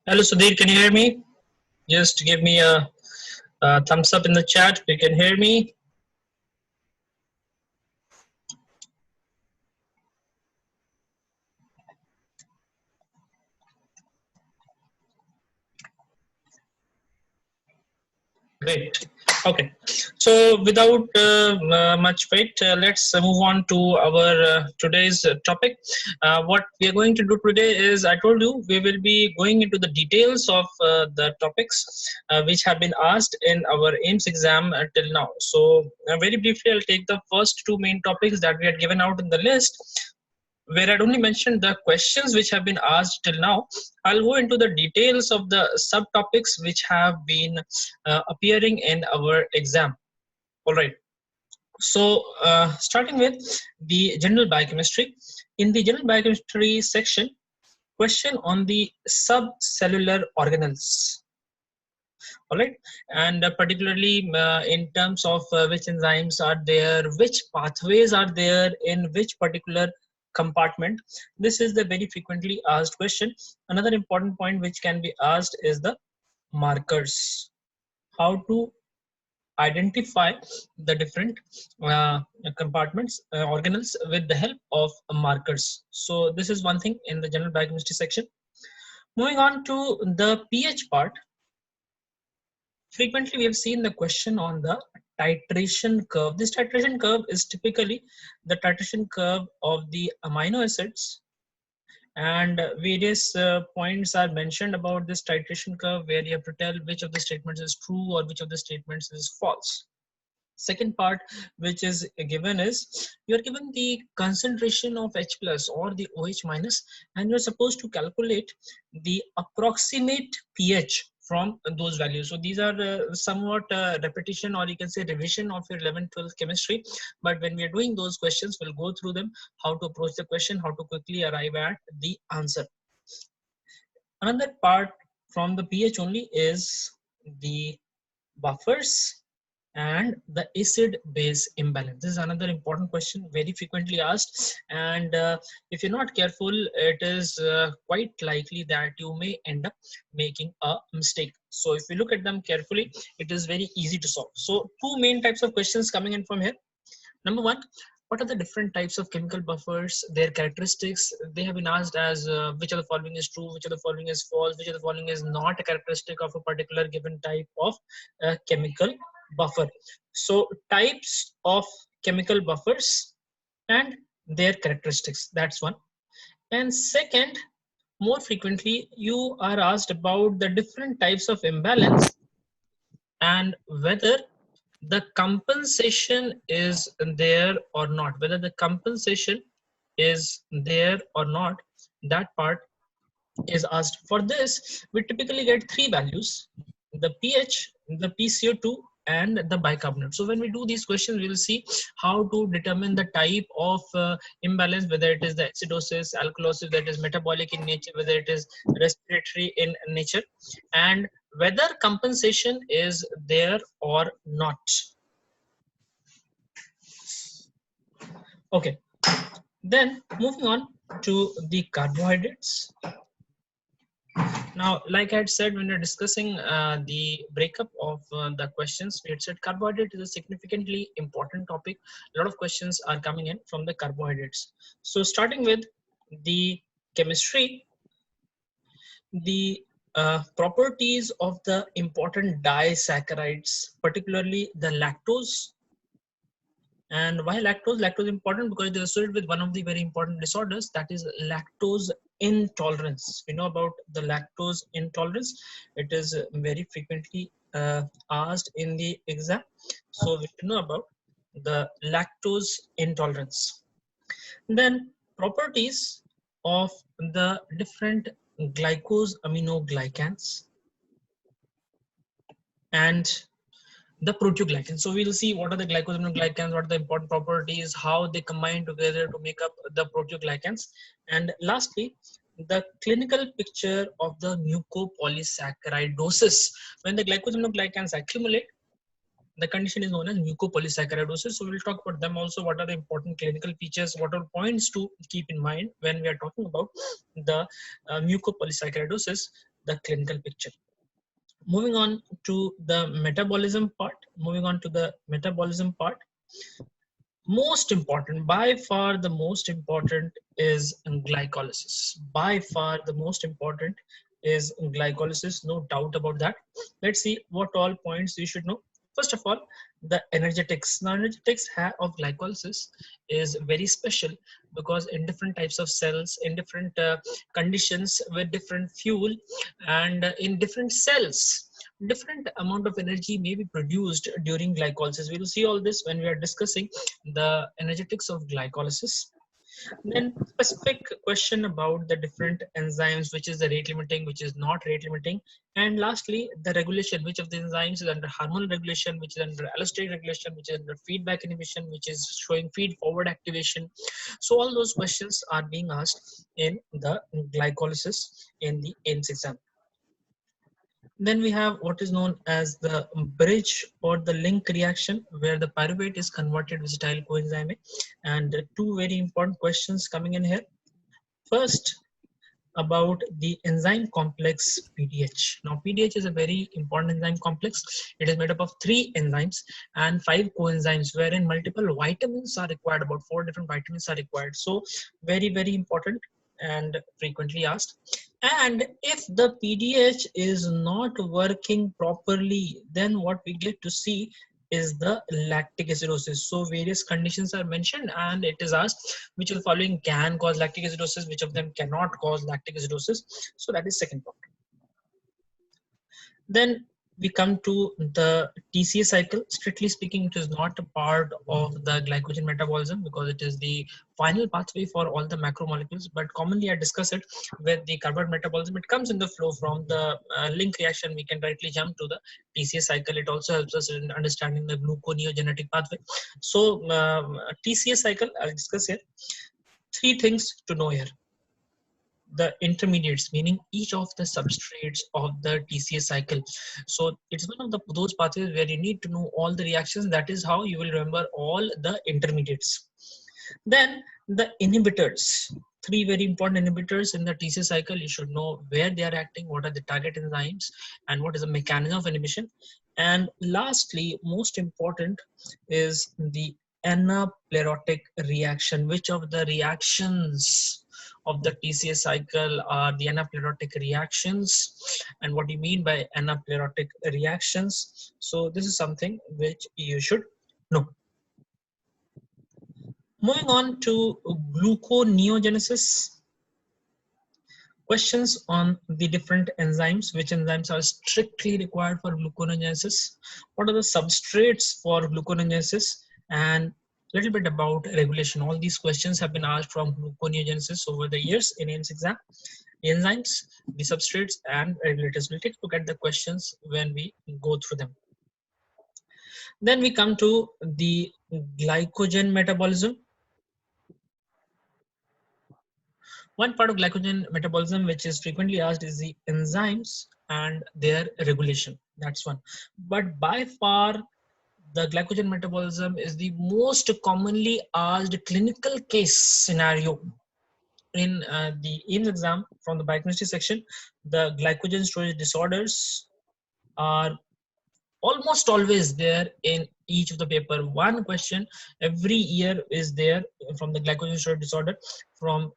Hello Sudhir, can you hear me? Just give me a thumbs up in the chat if you can hear me. Great. Okay. So without much wait, let's move on to our today's topic. What we are going to do today is, I told you, we will be going into the details of the topics which have been asked in our AIIMS exam until now. So very briefly, I'll take the first two main topics that we had given out in the list, where I'd only mentioned the questions which have been asked till now. I'll go into the details of the subtopics which have been appearing in our exam. All right. So starting with the general biochemistry. In the general biochemistry section, question on the subcellular organelles. All right, and particularly in terms of which enzymes are there, which pathways are there in which particular compartment. This is the very frequently asked question. Another important point which can be asked is the markers. How to identify the different compartments, organelles, with the help of markers. So this is one thing in the general biochemistry section. Moving on to the pH part. Frequently, we have seen the question on the titration curve. This titration curve is typically the titration curve of the amino acids, and various points are mentioned about this titration curve, where you have to tell which of the statements is true or which of the statements is false. Second part which is given is, you are given the concentration of H plus or the OH minus, and you are supposed to calculate the approximate pH from those values. So these are somewhat repetition, or you can say revision of your 11th 12th chemistry, but when we are doing those questions, we'll go through them, how to approach the question, how to quickly arrive at the answer. Another part from the pH only is the buffers and the acid base imbalance. This is another important question, very frequently asked, and if you're not careful, it is quite likely that you may end up making a mistake. So if you look at them carefully, it is very easy to solve. So two main types of questions coming in from here. Number one, what are the different types of chemical buffers, their characteristics? They have been asked as which of the following is true, which of the following is false, which of the following is not a characteristic of a particular given type of chemical buffer. So types of chemical buffers and their characteristics, that's one. And second, more frequently you are asked about the different types of imbalance and whether the compensation is there or not, whether the compensation is there or not, that part is asked. For this, we typically get three values: the pH, the PCO2, and the bicarbonate. So when we do these questions, we will see how to determine the type of imbalance, whether it is the acidosis, alkalosis, that is metabolic in nature, whether it is respiratory in nature, and whether compensation is there or not. Okay, then moving on to the carbohydrates. Now, like I had said, when we are discussing the breakup of the questions, we had said carbohydrate is a significantly important topic. A lot of questions are coming in from the carbohydrates. So starting with the chemistry, the properties of the important disaccharides, particularly the lactose. And why lactose? Lactose is important because it is associated with one of the very important disorders, that is lactose intolerance. We know about the lactose intolerance. It is very frequently asked in the exam. So we should know about the lactose intolerance. Then properties of the different glycosaminoglycans and the proteoglycans. So we'll see what are the glycosaminoglycans, what are the important properties, how they combine together to make up the proteoglycans, and lastly, the clinical picture of the mucopolysaccharidosis. When the glycosaminoglycans accumulate, the condition is known as mucopolysaccharidosis. So we'll talk about them also. What are the important clinical features? What are points to keep in mind when we are talking about the mucopolysaccharidosis? the clinical picture. Moving on to the metabolism part. Most important, by far the most important is glycolysis. By far the most important is glycolysis, no doubt about that. Let's see what all points you should know. First of all, the energetics. Now, energetics of glycolysis is very special because in different types of cells, in different conditions with different fuel, and in different cells, different amount of energy may be produced during glycolysis. We will see all this when we are discussing the energetics of glycolysis. Then specific question about the different enzymes, which is the rate limiting, which is not rate limiting. And lastly, the regulation, which of the enzymes is under hormonal regulation, which is under allosteric regulation, which is under feedback inhibition, which is showing feed forward activation. So all those questions are being asked in the glycolysis in the AIIMS exam. Then we have what is known as the bridge or the link reaction, where the pyruvate is converted versatile coenzyme A. And two very important questions coming in here. First, about the enzyme complex PDH. Now, PDH is a very important enzyme complex. It is made up of 3 enzymes and 5 coenzymes, wherein multiple vitamins are required. About 4 different vitamins are required. So, very, very important and frequently asked. And if the PDH is not working properly, then what we get to see is the lactic acidosis. So various conditions are mentioned, and it is asked which of the following can cause lactic acidosis, which of them cannot cause lactic acidosis. So that is second part. Then we come to the TCA cycle. Strictly speaking, it is not a part of the glycogen metabolism because it is the final pathway for all the macromolecules, but commonly I discuss it with the carbohydrate metabolism. It comes in the flow from the link reaction. We can directly jump to the TCA cycle. It also helps us in understanding the gluconeogenetic pathway. So TCA cycle, I'll discuss here. 3 things to know here. The intermediates, meaning each of the substrates of the TCA cycle. So it's one of those pathways where you need to know all the reactions. That is how you will remember all the intermediates. Then the inhibitors, 3 very important inhibitors in the TCA cycle. You should know where they are acting, what are the target enzymes, and what is the mechanism of inhibition. And lastly, most important is the anaplerotic reaction. Which of the reactions of the TCA cycle are the anaplerotic reactions, and what do you mean by anaplerotic reactions? So this is something which you should know. Moving on to gluconeogenesis. Questions on the different enzymes. Which enzymes are strictly required for gluconeogenesis? What are the substrates for gluconeogenesis? And a little bit about regulation. All these questions have been asked from gluconeogenesis over the years in AIIMS exam. The enzymes, the substrates, and regulators. We'll take a look at the questions when we go through them. Then we come to the glycogen metabolism. One part of glycogen metabolism which is frequently asked is the enzymes and their regulation. That's one. But by far, the glycogen metabolism is the most commonly asked clinical case scenario in the AIIMS exam from the biochemistry section. The glycogen storage disorders are almost always there in each of the paper. One question every year is there from the glycogen storage disorder from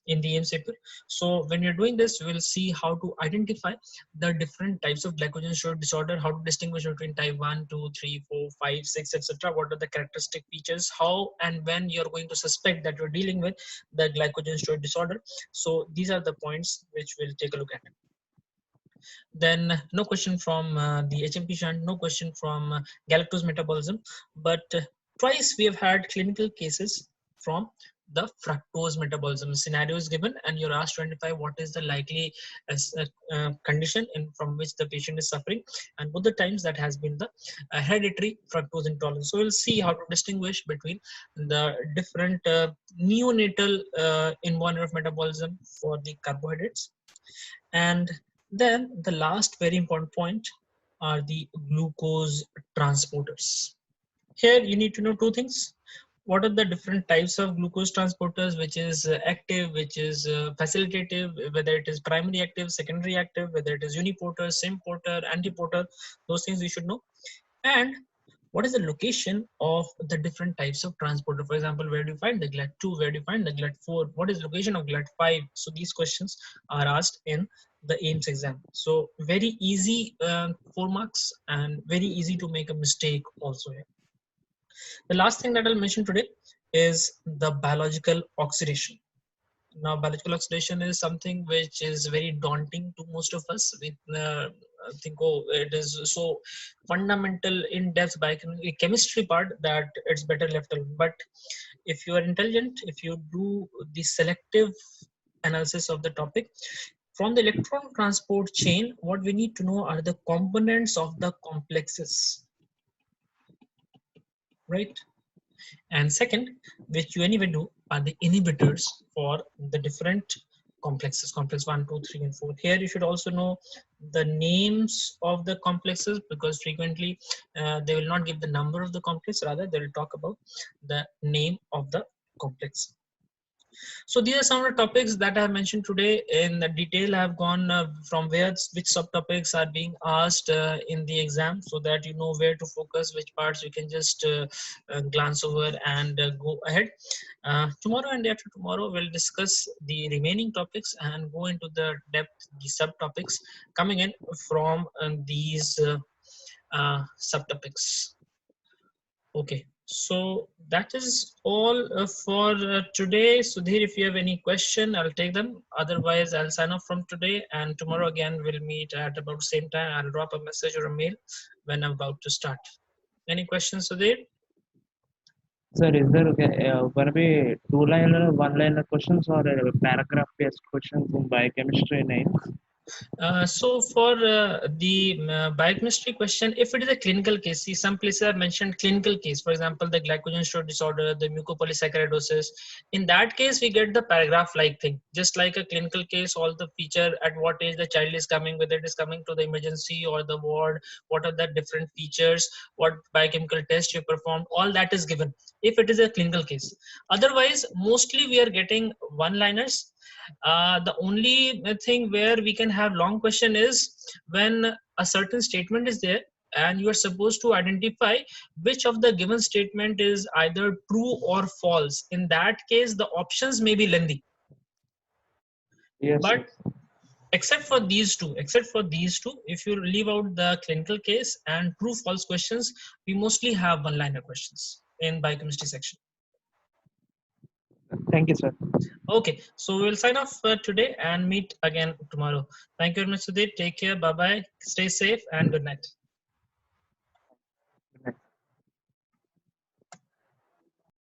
in the AIIMS paper. So when you're doing this, we'll see how to identify the different types of glycogen storage disorder, how to distinguish between type 1, 2, 3, 4, 5, 6, etc. What are the characteristic features, how and when you're going to suspect that you're dealing with the glycogen storage disorder. So these are the points which we'll take a look at. Then no question from the HMP shunt, no question from galactose metabolism, but twice we have had clinical cases from the fructose metabolism. Scenario is given and you're asked to identify what is the likely condition from which the patient is suffering, and both the times that has been the hereditary fructose intolerance. So we'll see how to distinguish between the different neonatal environment of metabolism for the carbohydrates. And then the last very important point are the glucose transporters. Here you need to know 2 things. what are the different types of glucose transporters, which is active, which is facilitative, whether it is primary active, secondary active, whether it is uniporter, symporter, antiporter, those things we should know. And what is the location of the different types of transporter? For example, where do you find the GLAT2? Where do you find the GLAT4? What is the location of GLAT5? So these questions are asked in the AIIMS exam. So very easy 4 marks and very easy to make a mistake also here. The last thing that I'll mention today is the biological oxidation. Now, biological oxidation is something which is very daunting to most of us. We think, oh, it is so fundamental, in-depth biochemistry part that it's better left alone. But if you are intelligent, if you do the selective analysis of the topic, from the electron transport chain, what we need to know are the components of the complexes, right? And second, which you anyway do, are the inhibitors for the different complexes, complex 1, 2, 3, and 4. Here you should also know the names of the complexes, because frequently they will not give the number of the complex, rather they will talk about the name of the complex. So these are some of the topics that I have mentioned today. In the detail, I have gone from which subtopics are being asked in the exam, so that you know where to focus, which parts you can just glance over and go ahead. Tomorrow and day after tomorrow, we'll discuss the remaining topics and go into the depth, the subtopics coming in from these subtopics. Okay, so that is all for today. Sudhir, if you have any question, I'll take them. Otherwise, I'll sign off from today, and tomorrow again we'll meet at about the same time. I'll drop a message or a mail when I'm about to start. Any questions, Sudhir? Sir, is there going to be two-liner, one-liner questions or paragraph-based questions in biochemistry names? So for the biochemistry question, if it is a clinical case, see some places have mentioned clinical case, for example, the glycogen storage disorder, the mucopolysaccharidosis. In that case, we get the paragraph like thing, just like a clinical case, all the feature, at what age the child is coming, whether it is coming to the emergency or the ward, what are the different features, what biochemical test you performed, all that is given if it is a clinical case. Otherwise, mostly we are getting one-liners. The only thing where we can have long question is when a certain statement is there and you are supposed to identify which of the given statement is either true or false. In that case, the options may be lengthy. Yes, But yes. except for these two, if you leave out the clinical case and true false questions, we mostly have one-liner questions in biochemistry section. Thank you, sir. Okay, so we'll sign off today and meet again tomorrow. Thank you very much, Sudhir. Take care. Bye bye. Stay safe and good night.